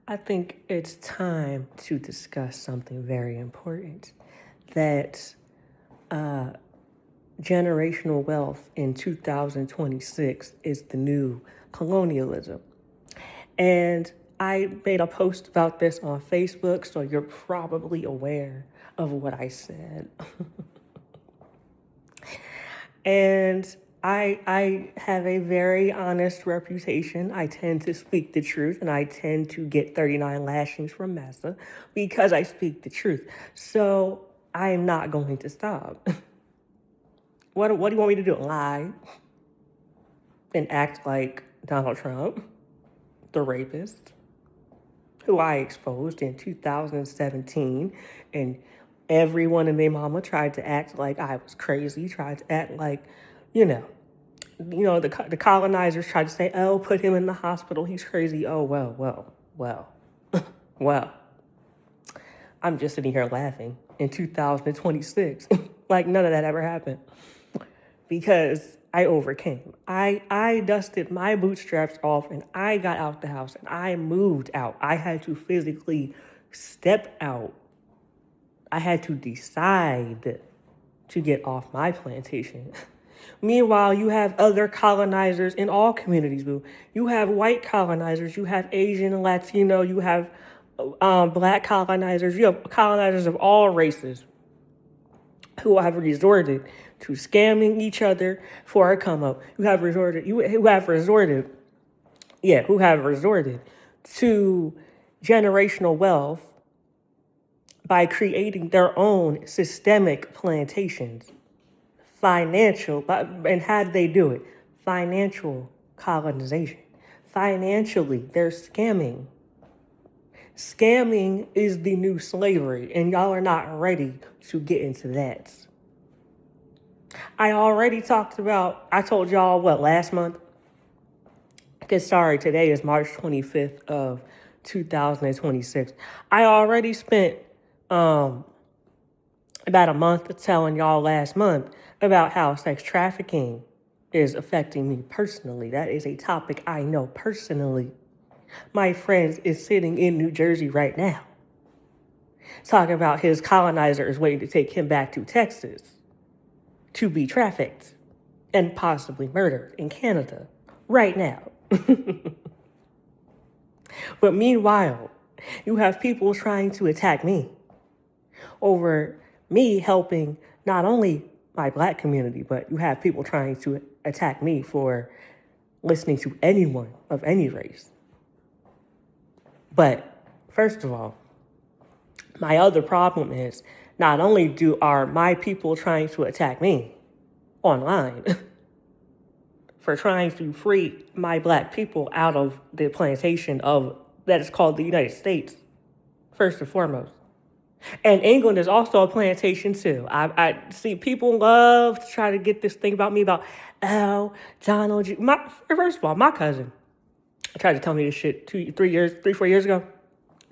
I think it's time to discuss something very important that generational wealth in 2026 is the new colonialism. And I made a post about this on Facebook, so you're probably aware of what I said. And I have a very honest reputation. I tend to speak the truth, and I tend to get 39 lashings from Massa because I speak the truth. So I am not going to stop. What do you want me to do? Lie and act like Donald Trump, the rapist, who I exposed in 2017, and everyone and their mama tried to act like I was crazy, tried to act like, you know, the colonizers tried to say, oh, put him in the hospital, he's crazy. Oh, well. I'm just sitting here laughing in 2026 like none of that ever happened because I overcame. I dusted my bootstraps off and I got out the house and I moved out. I had to physically step out. I had to decide to get off my plantation. Meanwhile, you have other colonizers in all communities, boo. You have white colonizers, you have Asian and Latino, you have black colonizers, you have colonizers of all races who have resorted to scamming each other for a come up. Who have resorted to generational wealth by creating their own systemic plantations. And how did they do it? Financial colonization. Financially, they're scamming. Scamming is the new slavery, and y'all are not ready to get into that. I told y'all last month? Because sorry, today is March 25th of 2026. I already spent about a month telling y'all last month about how sex trafficking is affecting me personally. That is a topic I know personally. My friend is sitting in New Jersey right now talking about his colonizer is waiting to take him back to Texas to be trafficked and possibly murdered in Canada right now. But meanwhile, you have people trying to attack me over me helping not only my black community, but you have people trying to attack me for listening to anyone of any race. But first of all, my other problem is not only are my people trying to attack me online for trying to free my black people out of the plantation that is called the United States, first and foremost. And England is also a plantation too. I see people love to try to get this thing about me about, oh, Donald. First of all, my cousin tried to tell me this shit 4 years ago.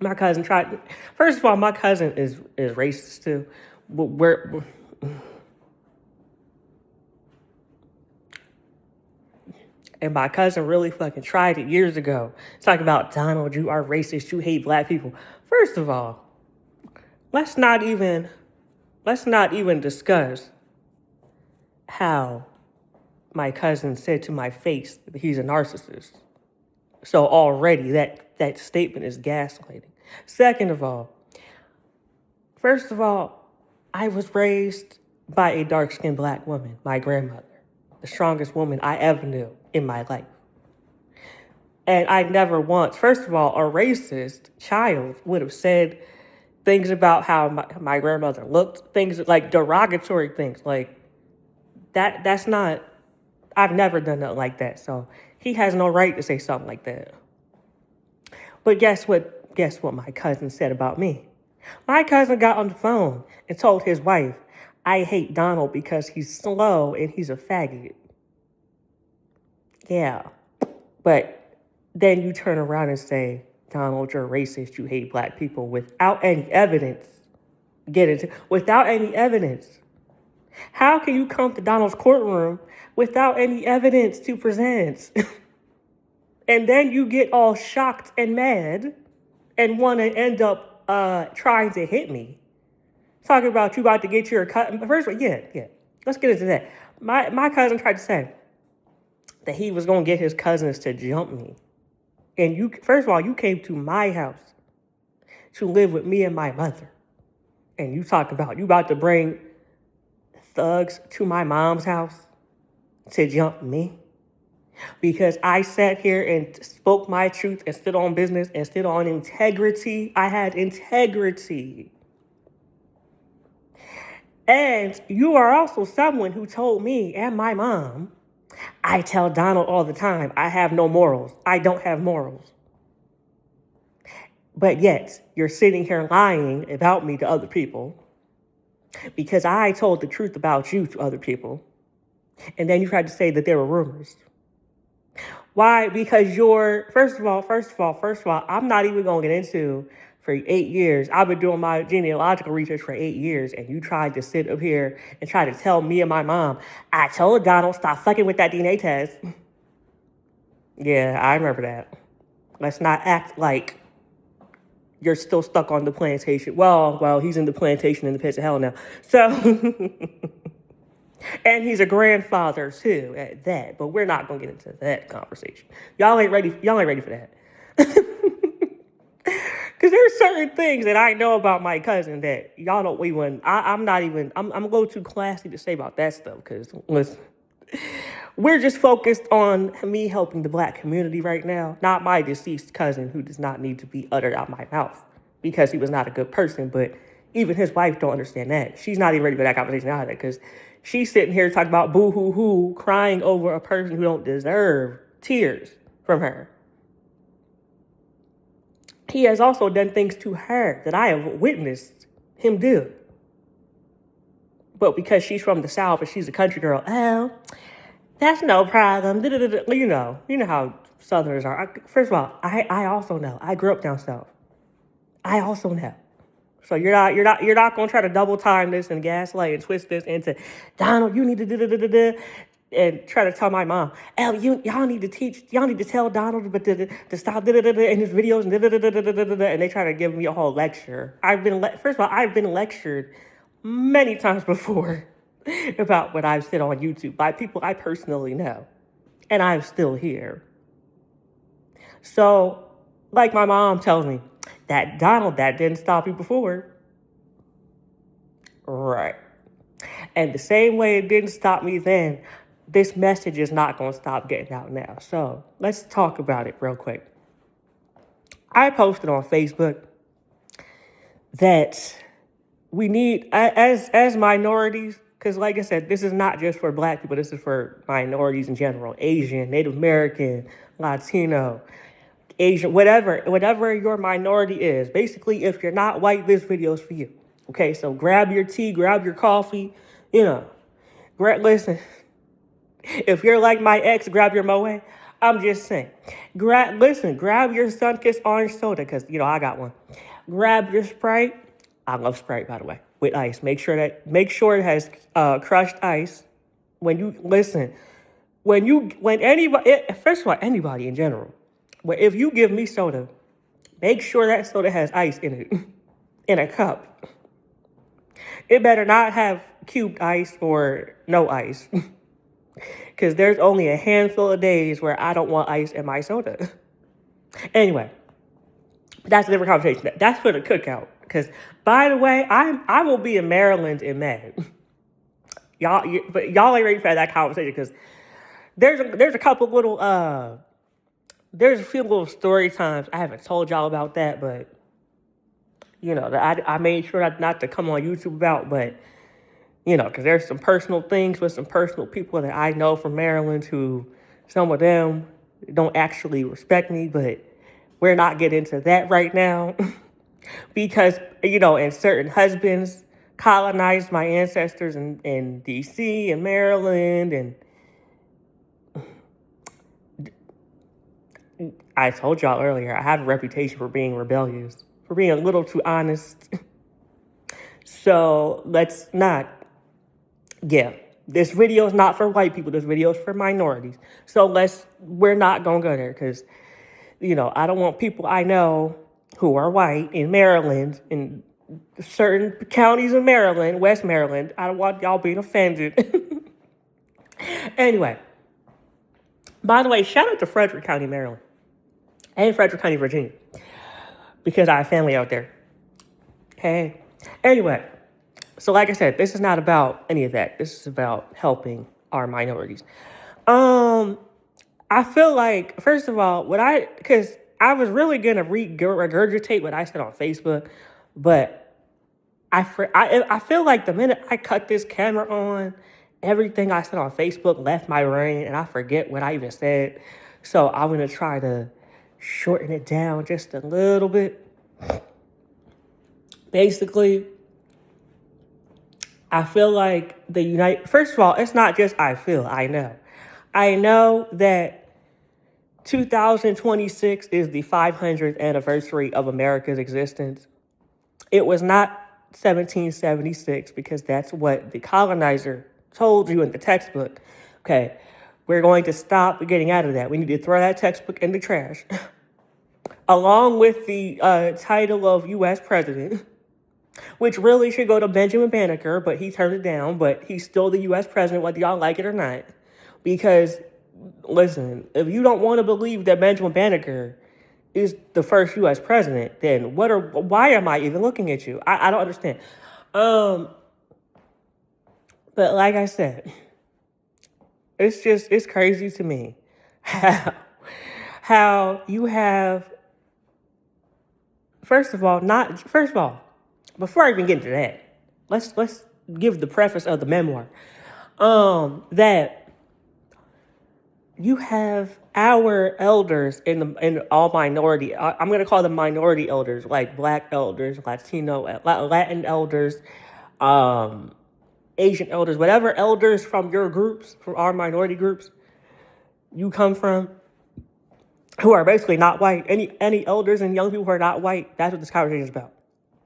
My cousin tried. First of all, my cousin is racist too. But and my cousin really fucking tried it years ago. Talking about, Donald, you are racist. You hate black people. First of all, let's not even discuss how my cousin said to my face that he's a narcissist. So already that statement is gaslighting. First of all, I was raised by a dark-skinned black woman, my grandmother, the strongest woman I ever knew in my life. And I never once, first of all, a racist child would have said things about how my grandmother looked, things like derogatory things. Like, that's not, I've never done nothing like that. So he has no right to say something like that. But guess what my cousin said about me? My cousin got on the phone and told his wife, I hate Donald because he's slow and he's a faggot. Yeah. But then you turn around and say, Donald, you're racist, you hate black people without any evidence. Without any evidence. How can you come to Donald's courtroom without any evidence to present? And then you get all shocked and mad and want to end up trying to hit me. Talking about you about to get your cut. First of all, yeah. Let's get into that. My cousin tried to say that he was going to get his cousins to jump me. And you, first of all, you came to my house to live with me and my mother. And you talked about you about to bring thugs to my mom's house to jump me. Because I sat here and spoke my truth and stood on business and stood on integrity. I had integrity. And you are also someone who told me and my mom, I tell Donald all the time, I have no morals. I don't have morals. But yet, you're sitting here lying about me to other people because I told the truth about you to other people. And then you tried to say that there were rumors. Why? Because first of all, I'm not even going to get into for 8 years. I've been doing my genealogical research for 8 years, and you tried to sit up here and try to tell me and my mom, I told Donald, stop fucking with that DNA test. Yeah, I remember that. Let's not act like you're still stuck on the plantation. Well, he's in the plantation in the pits of hell now. So... And he's a grandfather too at that, but we're not gonna get into that conversation. Y'all ain't ready for that. Cause there's certain things that I know about my cousin that y'all don't even, I'm a little too classy to say about that stuff. Cause listen, we're just focused on me helping the Black community right now, not my deceased cousin who does not need to be uttered out my mouth because he was not a good person, but even his wife don't understand that. She's not even ready for that conversation either because she's sitting here talking about boo-hoo-hoo, crying over a person who don't deserve tears from her. He has also done things to her that I have witnessed him do. But because she's from the South and she's a country girl, oh, that's no problem. You know how Southerners are. First of all, I also know. I grew up down South. I also know. So you're not gonna try to double time this and gaslight and twist this into Donald. You need to and try to tell my mom, oh, y'all need to tell Donald but to stop in his videos and they try to give me a whole lecture. First of all, I've been lectured many times before about what I've said on YouTube by people I personally know, and I'm still here. So, like my mom tells me, that Donald, that didn't stop you before. Right. And the same way it didn't stop me then, this message is not going to stop getting out now. So let's talk about it real quick. I posted on Facebook that we need, as minorities, because like I said, this is not just for Black people, this is for minorities in general, Asian, Native American, Latino, Asian, whatever your minority is. Basically, if you're not white, this video is for you. Okay, so grab your tea, grab your coffee, listen, if you're like my ex, grab your Moe. I'm just saying, grab your Sunkist orange soda, because, I got one. Grab your Sprite. I love Sprite, by the way, with ice. Make sure it has crushed ice. First of all, anybody in general, but if you give me soda, make sure that soda has ice in it, in a cup. It better not have cubed ice or no ice, because there's only a handful of days where I don't want ice in my soda. Anyway, that's a different conversation. That's for the cookout, because, by the way, I will be in Maryland in May. Y'all ain't ready for that conversation, because there's a couple little... There's a few little story times. I haven't told y'all about that, but, that I made sure not to come on YouTube about, but, because there's some personal things with some personal people that I know from Maryland who, some of them don't actually respect me, but we're not getting into that right now. Because, and certain husbands colonized my ancestors in D.C. and Maryland, and I told y'all earlier, I have a reputation for being rebellious, for being a little too honest. So let's not, this video is not for white people. This video is for minorities. So we're not going to go there because, I don't want people I know who are white in Maryland, in certain counties in Maryland, West Maryland. I don't want y'all being offended. Anyway, by the way, shout out to Frederick County, Maryland, and Frederick County, Virginia, because I have family out there. Hey. Anyway, so like I said, this is not about any of that. This is about helping our minorities. I feel like, first of all, because I was really going to regurgitate what I said on Facebook, but I feel like the minute I cut this camera on, everything I said on Facebook left my brain and I forget what I even said. So I'm going to try to shorten it down just a little bit. Basically, I feel like first of all, it's not just I know. I know that 2026 is the 500th anniversary of America's existence. It was not 1776 because that's what the colonizer told you in the textbook. Okay, we're going to stop getting out of that. We need to throw that textbook in the trash. Along with the title of U.S. president, which really should go to Benjamin Banneker, but he turned it down, but he's still the U.S. president, whether y'all like it or not. Because, listen, if you don't want to believe that Benjamin Banneker is the first U.S. president, then why am I even looking at you? I don't understand. But like I said, it's crazy to me how you have, first of all, before I even get into that, let's give the preface of the memoir. That you have our elders in all minority. I'm gonna call them minority elders, like Black elders, Latin elders, Asian elders, whatever elders from your groups, from our minority groups, you come from, who are basically not white. Any elders and young people who are not white. That's what this conversation is about.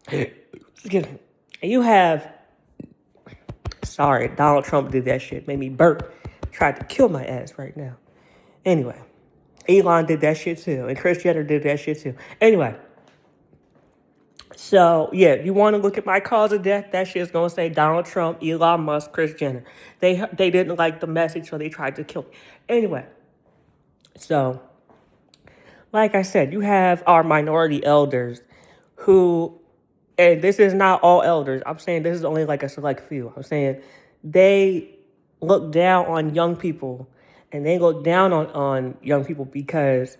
Excuse me. And you have, sorry, Donald Trump did that shit, made me burp, tried to kill my ass right now. Anyway, Elon did that shit too, and Kris Jenner did that shit too. Anyway, so yeah, you want to look at my cause of death? That shit's gonna say Donald Trump, Elon Musk, Kris Jenner. They didn't like the message, so they tried to kill me. Anyway, so like I said, you have our minority elders who, and this is not all elders. I'm saying this is only like a select few. I'm saying they look down on young people. And they look down on young people because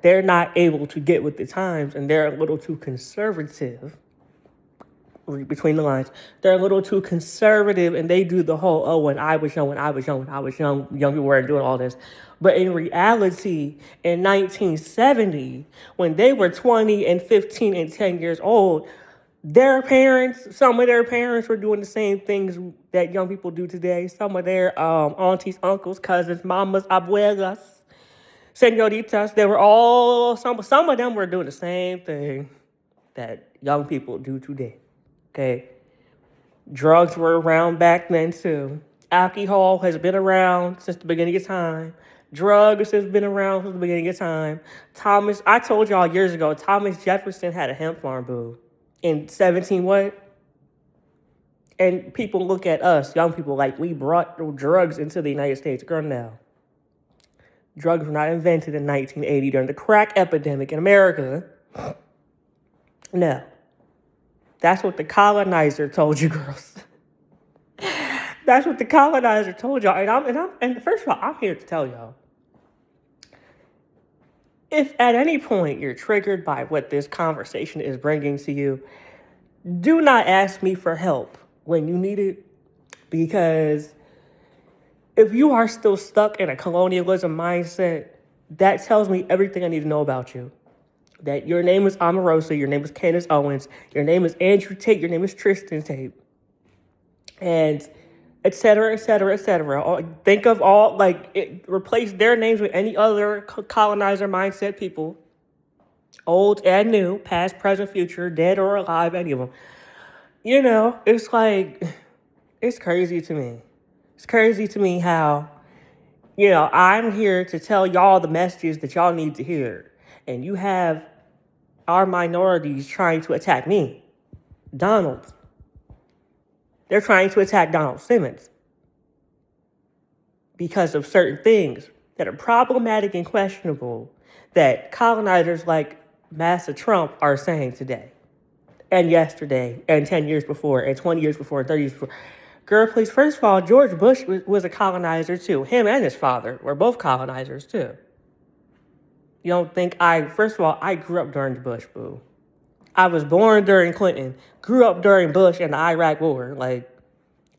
they're not able to get with the times and they're a little too conservative. Read between the lines. They're a little too conservative and they do the whole, when I was young, young people weren't doing all this. But in reality, in 1970, when they were 20 and 15 and 10 years old, some of their parents were doing the same things that young people do today. Some of their aunties, uncles, cousins, mamas, abuelas, senoritas, they were all, some of them were doing the same thing that young people do today. Okay? Drugs were around back then too. Alcohol has been around since the beginning of time. Drugs has been around since the beginning of time. I told y'all years ago, Thomas Jefferson had a hemp farm, boo. In 17 what? And people look at us, young people, like we brought drugs into the United States. Girl, no. Drugs were not invented in 1980 during the crack epidemic in America. No. That's what the colonizer told you, girls. That's what the colonizer told y'all. And first of all, I'm here to tell y'all. If at any point you're triggered by what this conversation is bringing to you, do not ask me for help when you need it, because if you are still stuck in a colonialism mindset, that tells me everything I need to know about you. That your name is Omarosa, your name is Candace Owens, your name is Andrew Tate, your name is Tristan Tate, and et cetera, et cetera, et cetera. Think of replace their names with any other colonizer mindset people, old and new, past, present, future, dead or alive, any of them. You know, it's like, it's crazy to me. It's crazy to me how, I'm here to tell y'all the messages that y'all need to hear. And you have are minorities trying to attack me, Donald. They're trying to attack Donald Simmons because of certain things that are problematic and questionable that colonizers like Massa Trump are saying today and yesterday and 10 years before and 20 years before and 30 years before. Girl, please, first of all, George Bush was a colonizer too. Him and his father were both colonizers too. You don't think first of all, I grew up during the Bush, boo. I was born during Clinton, grew up during Bush and the Iraq War. Like,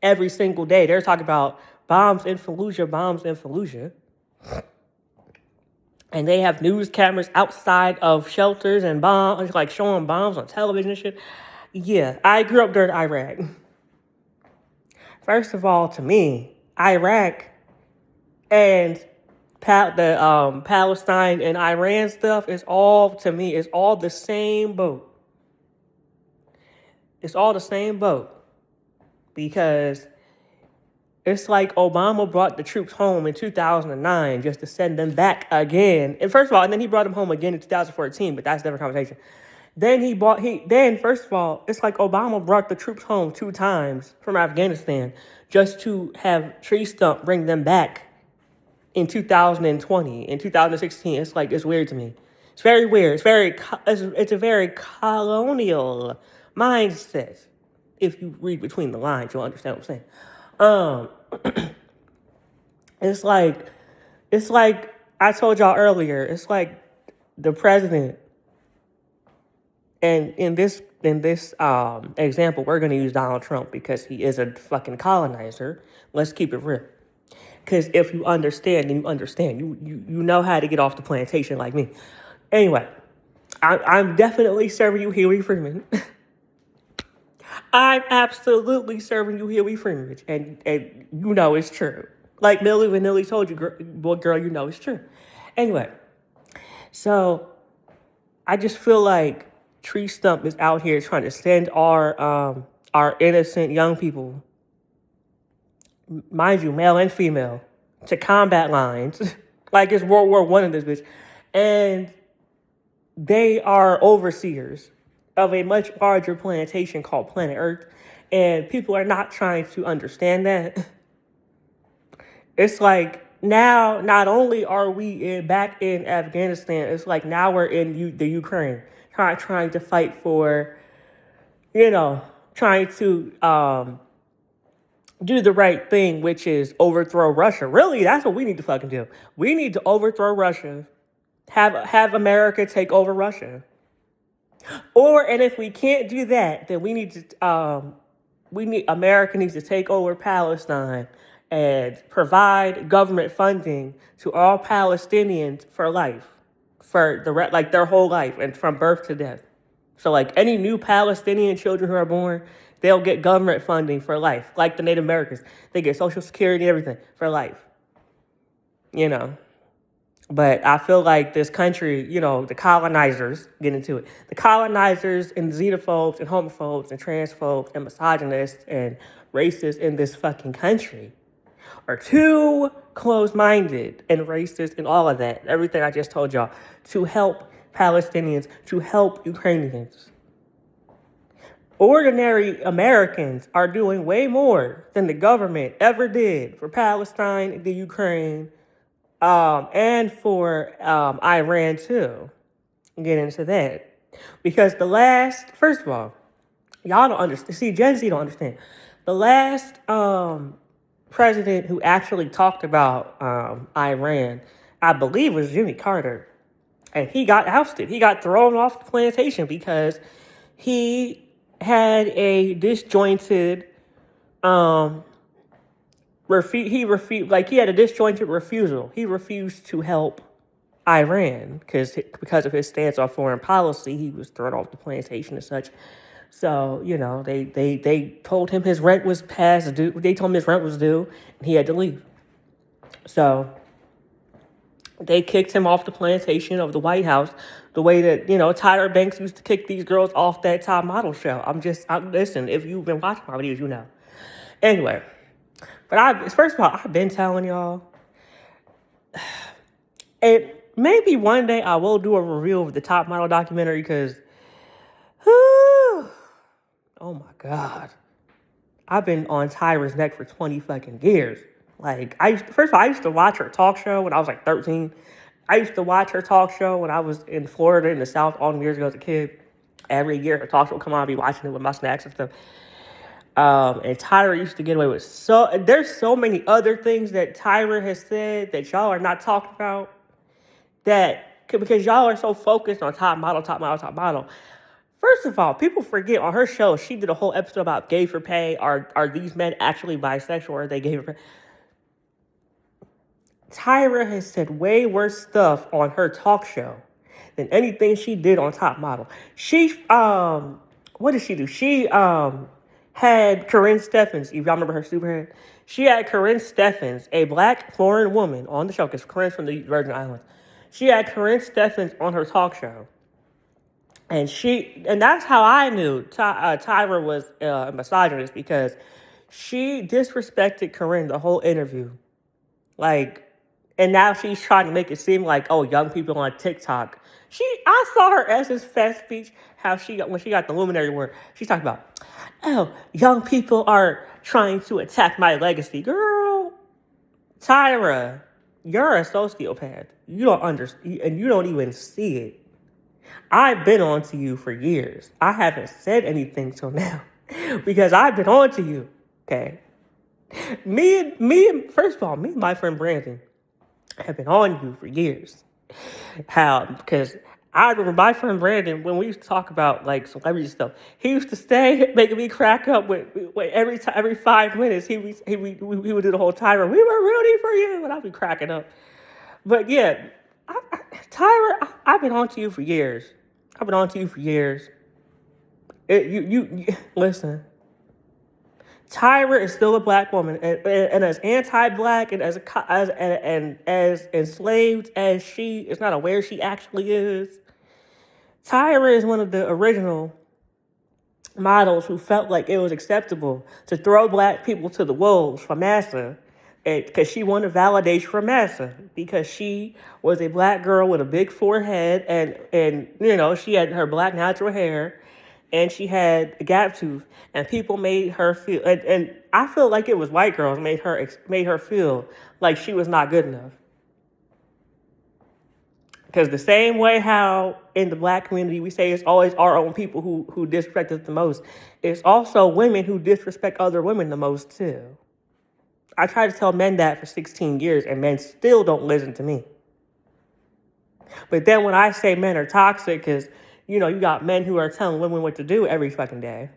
every single day, they're talking about bombs in Fallujah. And they have news cameras outside of shelters and bombs, like showing bombs on television and shit. Yeah, I grew up during Iraq. First of all, to me, Iraq and Palestine and Iran stuff is all, to me, is all the same boat. It's all the same boat. Because it's like Obama brought the troops home in 2009 just to send them back again. And first of all, and then he brought them home again in 2014, but that's a different conversation. Then first of all, it's like Obama brought the troops home 2 times from Afghanistan just to have Tree Stump bring them back in 2020, in 2016. It's like, it's weird to me. It's very weird. It's a very colonial mindset. If you read between the lines, you'll understand what I'm saying. It's like I told y'all earlier, it's like the president, and in this example, we're going to use Donald Trump because he is a fucking colonizer. Let's keep it real. Because if you understand, then you understand. You know how to get off the plantation like me. Anyway, I'm definitely serving you Huey Freeman. I'm absolutely serving you Huey Freeman. And you know it's true. Like Milli Vanilli told you, girl, you know it's true. Anyway, so I just feel like Tree Stump is out here trying to send our innocent young people, mind you, male and female, to combat lines. Like it's World War I in this bitch. And they are overseers of a much larger plantation called Planet Earth. And people are not trying to understand that. It's like now, not only are we back in Afghanistan, it's like now we're in the Ukraine, trying to fight for, trying to do the right thing, which is overthrow Russia. Really, that's what we need to fucking do. We need to overthrow Russia, have America take over Russia. And if we can't do that, then America needs to take over Palestine and provide government funding to all Palestinians for life, for their whole life and from birth to death. So like any new Palestinian children who are born, they'll get government funding for life, like the Native Americans. They get Social Security and everything for life. But I feel like this country, the colonizers, get into it. The colonizers and xenophobes and homophobes and transphobes and misogynists and racists in this fucking country are too close-minded and racist and all of that. Everything I just told y'all to help Palestinians, to help Ukrainians. Ordinary Americans are doing way more than the government ever did for Palestine, the Ukraine, and for Iran too. Get into that. Because first of all, y'all don't understand. See, Gen Z don't understand. The last president who actually talked about Iran, I believe, was Jimmy Carter. And he got ousted. He got thrown off the plantation because he had a disjointed he had a disjointed refusal. He refused to help Iran because of his stance on foreign policy. He was thrown off the plantation and such. So, they told him his rent was past due. They told him his rent was due and he had to leave. So they kicked him off the plantation of the White House the way that, Tyra Banks used to kick these girls off that top model show. Listen, if you've been watching my videos, you know. Anyway. But first of all, I've been telling y'all, maybe one day I will do a review of the Top Model documentary because, oh my God. I've been on Tyra's neck for 20 fucking years. Like, first of all, I used to watch her talk show when I was like 13. I used to watch her talk show when I was in Florida in the South all the years ago as a kid. Every year her talk show would come on, I'd be watching it with my snacks and stuff. And Tyra used to get away with there's so many other things that Tyra has said that y'all are not talking about because y'all are so focused on top model, top model, top model. First of all, people forget on her show, she did a whole episode about gay for pay. Are these men actually bisexual or are they gay for pay? Tyra has said way worse stuff on her talk show than anything she did on Top Model. She, what did she do? She, had Corinne Steffens, if y'all remember her superhead. She had Corinne Steffens, a black foreign woman, on the show, because Corinne's from the Virgin Islands. She had Corinne Steffens on her talk show. And that's how I knew Tyra was a misogynist, because she disrespected Corinne the whole interview. Like, and now she's trying to make it seem like, oh, young people on TikTok. I saw her Essence Fest speech, when she got the luminary word, she's talking about, oh, young people are trying to attack my legacy. Girl, Tyra, you're a sociopath. You don't understand, and you don't even see it. I've been on to you for years. I haven't said anything till now because I've been on to you, okay? First of all, me and my friend Brandon have been on you for years. Because I remember my friend Brandon, when we used to talk about like celebrity stuff, he used to stay making me crack up with every 5 minutes. He would do the whole Tyra, we were rooting for you, and I'd be cracking up. But yeah, Tyra, I've been on to you for years. Listen. Tyra is still a black woman, and as anti-black and as enslaved as she is not aware she actually is. Tyra is one of the original models who felt like it was acceptable to throw black people to the wolves for massa, because she wanted validation from massa, because she was a black girl with a big forehead, and she had her black natural hair. And she had a gap tooth, and people made her feel, and I feel like it was white girls made her feel like she was not good enough. Because the same way how in the black community we say it's always our own people who disrespect us the most, it's also women who disrespect other women the most too. I tried to tell men that for 16 years, and men still don't listen to me. But then when I say men are toxic, because you got men who are telling women what to do every fucking day.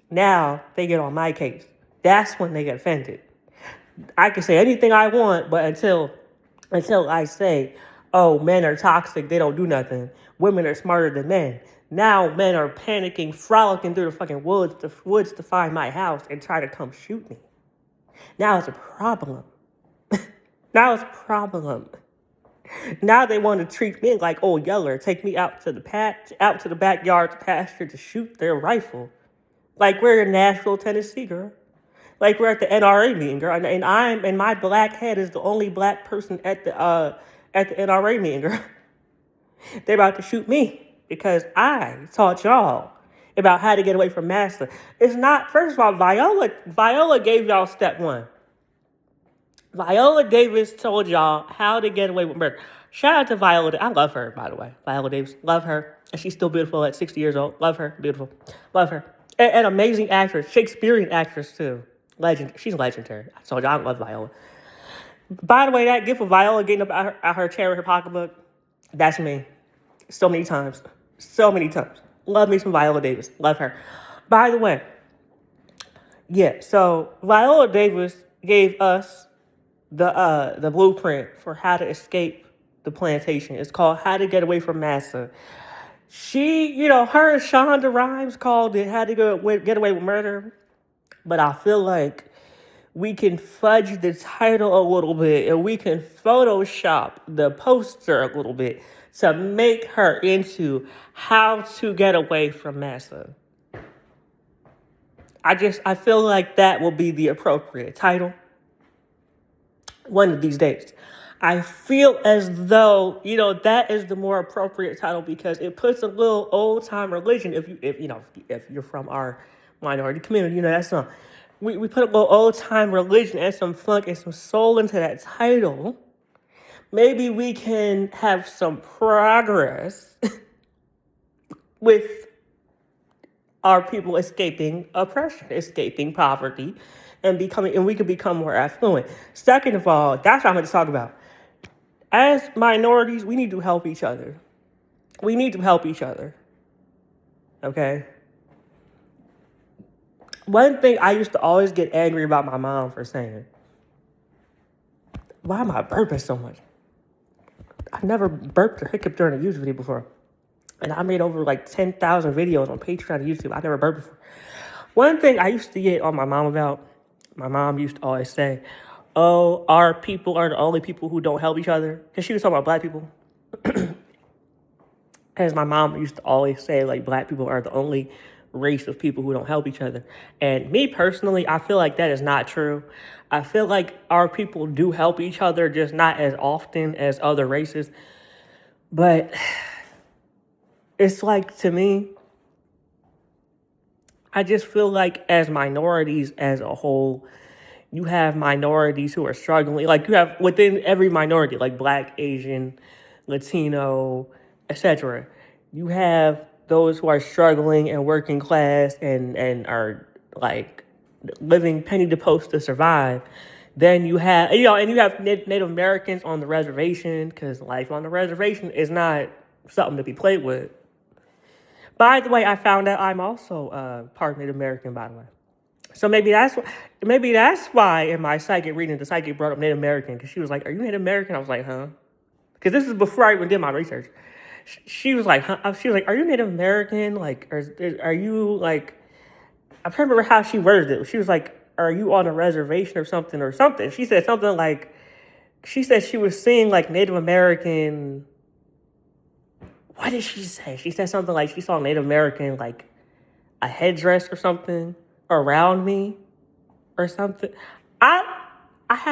Now they get on my case. That's when they get offended. I can say anything I want, but until I say, oh, men are toxic, they don't do nothing. Women are smarter than men. Now men are panicking, frolicking through the fucking woods to find my house and try to come shoot me. Now it's a problem. Now they want to treat me like old Yeller, take me out to the backyard pasture to shoot their rifle. Like we're in Nashville, Tennessee, girl. Like we're at the NRA meeting, girl. And my black head is the only black person at the NRA meeting, girl. They're about to shoot me because I taught y'all about how to get away from massa. It's not, first of all, Viola gave y'all step one. Viola Davis told y'all how to get away with murder. Shout out to Viola. I love her, by the way. Viola Davis. Love her. And she's still beautiful at 60 years old. Love her. Beautiful. Love her. An amazing actress. Shakespearean actress, too. Legend. She's legendary. I told y'all I love Viola. By the way, that gift of Viola getting up out her chair with her pocketbook, that's me. So many times. Love me some Viola Davis. Love her. By the way, yeah, so Viola Davis gave us the blueprint for how to escape the plantation. It's called How to Get Away from Massa. She, her and Shonda Rhimes called it How to Get Away with Murder. But I feel like we can fudge the title a little bit, and we can Photoshop the poster a little bit to make her into How to Get Away from Massa. I feel like that will be the appropriate title one of these days. I feel as though, that is the more appropriate title because it puts a little old time religion. If you're from our minority community, that's not. We put a little old time religion and some funk and some soul into that title. Maybe we can have some progress with our people escaping oppression, escaping poverty, and we could become more affluent. Second of all, that's what I'm going to talk about. As minorities, we need to help each other. We need to help each other. Okay? One thing I used to always get angry about my mom for saying, why am I burping so much? I've never burped or hiccuped during a YouTube video before. And I made over like 10,000 videos on Patreon and YouTube. I never burped before. One thing I used to get on my mom about, my mom used to always say, oh, our people are the only people who don't help each other. Because she was talking about black people. As my mom used to always say, like, black people are the only race of people who don't help each other. And me personally, I feel like that is not true. I feel like our people do help each other, just not as often as other races. But it's like, to me, I just feel like as minorities as a whole, you have minorities who are struggling. Like, you have within every minority, like black, Asian, Latino, etc. You have those who are struggling and working class and are like living penny to post to survive. Then you have, and you have Native Americans on the reservation, because life on the reservation is not something to be played with. By the way, I found out I'm also part Native American, by the way. So maybe that's why in my psychic reading, the psychic brought up Native American, because she was like, are you Native American? I was like, huh? Because this is before I even did my research. She was like, huh? She was like, are you Native American? Like, are you like, I can't remember how she worded it. She was like, are you on a reservation or something or something? She said something like, she said she was seeing like Native American. What did she say? She said something like she saw Native American, like a headdress or something around me or something. I have